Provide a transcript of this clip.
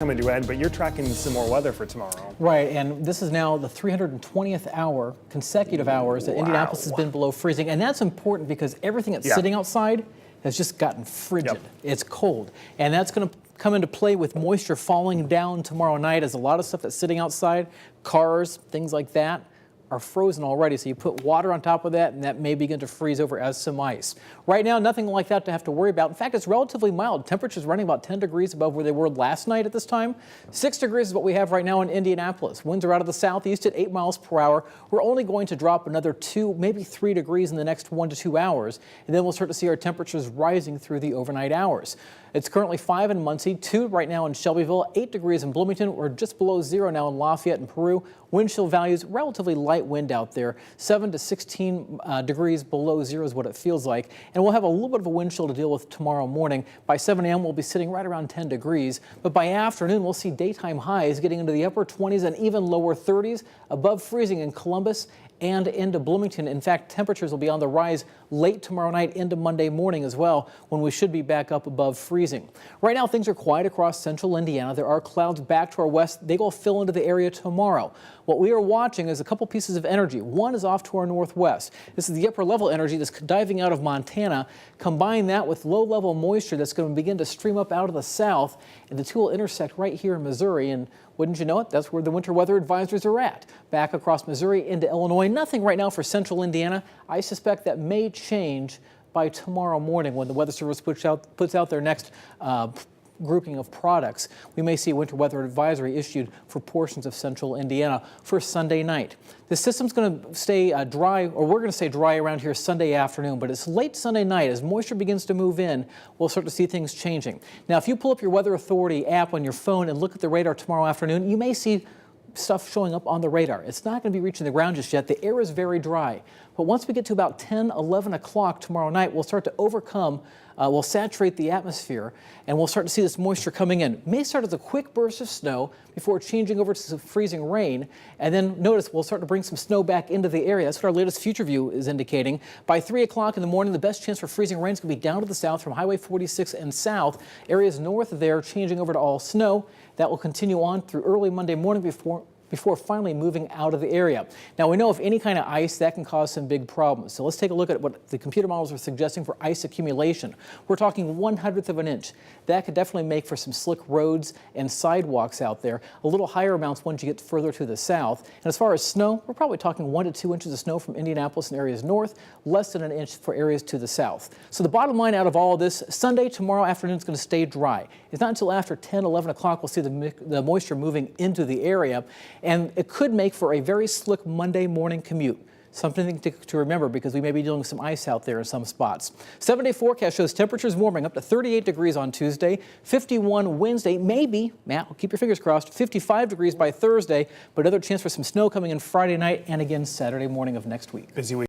coming to an end, but you're tracking some more weather for tomorrow. Right, and this is now the 320th hour, consecutive hours that Indianapolis has been below freezing. And that's important because everything that's sitting outside has just gotten frigid. It's cold. And that's going to come into play with moisture falling down tomorrow night, as a lot of stuff that's sitting outside, cars, things like that, are frozen already. So you put water on top of that, and that may begin to freeze over as some ice. Right now, nothing like that to have to worry about. In fact, it's relatively mild. Temperatures running about 10 degrees above where they were last night at this time. 6 degrees is what we have right now in Indianapolis. Winds are out of the southeast at 8 miles per hour. We're only going to drop another 2, maybe 3 degrees in the next 1 to 2 hours. And then we'll start to see our temperatures rising through the overnight hours. It's currently 5 in Muncie, 2 right now in Shelbyville, 8 degrees in Bloomington. We're just below 0 now in Lafayette and Peru. Wind chill values, relatively light wind out there. 7 to 16 degrees below 0 is what it feels like. And we'll have a little bit of a wind chill to deal with tomorrow morning. By 7 a.m. we'll be sitting right around 10 degrees. But by afternoon we'll see daytime highs getting into the upper 20s and even lower 30s, above freezing in Columbus and into Bloomington. In fact, temperatures will be on the rise late tomorrow night into Monday morning as well, when we should be back up above freezing. Right now, things are quiet across central Indiana. There are clouds back to our west. They will fill into the area tomorrow. What we are watching is a couple pieces of energy. One is off to our northwest. This is the upper level energy that's diving out of Montana. Combine that with low level moisture that's going to begin to stream up out of the south, and the two will intersect right here in Missouri. And wouldn't you know it, that's where the winter weather advisories are at. Back across Missouri into Illinois. Nothing right now for central Indiana. I suspect that may change by tomorrow morning when the Weather Service puts out their next grouping of products. We may see a winter weather advisory issued for portions of central Indiana for Sunday night. The system's going to stay dry, or we're going to stay dry around here Sunday afternoon, but it's late Sunday night. As moisture begins to move in, we'll start to see things changing. Now, if you pull up your Weather Authority app on your phone and look at the radar tomorrow afternoon, you may see stuff showing up on the radar. It's not going to be reaching the ground just yet. The air is very dry. But once we get to about 10, 11 o'clock tomorrow night, we'll start to overcome, we'll saturate the atmosphere, and we'll start to see this moisture coming in. It may start as a quick burst of snow before changing over to some freezing rain. And then notice we'll start to bring some snow back into the area. That's what our latest future view is indicating. By 3 o'clock in the morning, the best chance for freezing rain is going to be down to the south from Highway 46 and south. Areas north of there changing over to all snow. That will continue on through early Monday morning before finally moving out of the area. Now, we know if any kind of ice, that can cause some big problems. So let's take a look at what the computer models are suggesting for ice accumulation. We're talking 1/100th of an inch. That could definitely make for some slick roads and sidewalks out there. A little higher amounts once you get further to the south. And as far as snow, we're probably talking 1 to 2 inches of snow from Indianapolis and areas north, less than an inch for areas to the south. So the bottom line out of all of this, Sunday, tomorrow afternoon is going to stay dry. It's not until after 10, 11 o'clock we'll see the moisture moving into the area. And it could make for a very slick Monday morning commute. Something to remember, because we may be dealing with some ice out there in some spots. 7-day forecast shows temperatures warming up to 38 degrees on Tuesday, 51 Wednesday, maybe, Matt, keep your fingers crossed, 55 degrees by Thursday, but another chance for some snow coming in Friday night and again Saturday morning of next week. Busy week.